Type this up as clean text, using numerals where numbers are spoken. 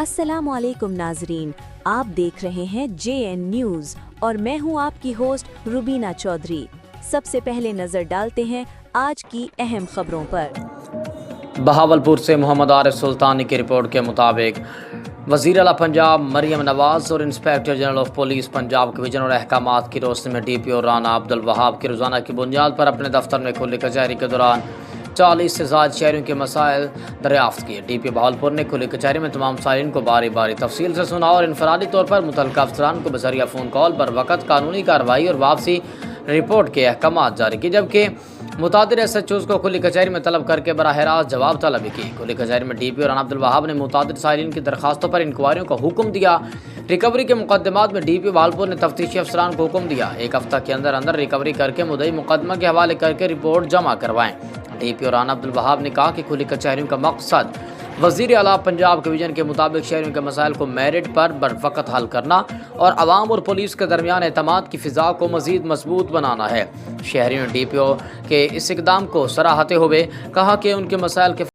अस्सलाम वालेकुम नाजरीन, आप देख रहे हैं JN न्यूज़ और मैं हूं आपकी होस्ट रुबीना चौधरी। सबसे पहले नजर डालते हैं आज की अहम खबरों पर। बहावलपुर से मोहम्मद आरिफ सुल्तानी की रिपोर्ट के मुताबिक वज़ीर आला पंजाब मरियम नवाज़ और inspector general of police Punjab के विजन और अहकामात की रोशनी में DPO राना अब्दुल वहाब की रोज़ाना की बुनियाद पर अपने दफ्तर में खुली कचहरी के दौरान 40 से ज़्यादा शहरियों के मसाइल दरियाफ्त किए। DPO बहावलपुर ने खुली कचहरी में तमाम साइलिन को बारी बारी तफसील से सुना और इनफरादी तौर पर मुतल्लिका अफसरान को बज़रिया फ़ोन कॉल पर वक़्त कानूनी कार्रवाई और वापसी रिपोर्ट के अहकामात जारी किए, जबकि मुतादिर SHOs को खुली कचहरी में तलब करके बराह रास्त जवाब तलब की। खुली कचहरी में DPO राना अब्दुल वहाब ने मुतादिर साइलिन की दरखास्तों पर इंक्वायरियों का हुक्म दिया। रिकवरी के मुकदमात में DPO बहावलपुर ने तफ्तीशी अफसरान को हुक्म दिया 1 हफ्ता के अंदर अंदर रिकवरी करके मुद्दई मुकदमा के हवाले करके रिपोर्ट जमा करवाएं। DPO राना अब्दुल वहाब ने कहा कि खुली कचहरियों का मकसद वज़ीर आला पंजाब के विजन के मुताबिक शहरियों के मसाइल को मेरिट पर बरवक़्त हल करना और आवाम और पुलिस के दरमियान एतमाद की फ़िज़ा को मज़ीद मजबूत बनाना है। शहरियों ने DPO के इस इक़दाम को सराहते हुए कहा कि उनके मसाइल के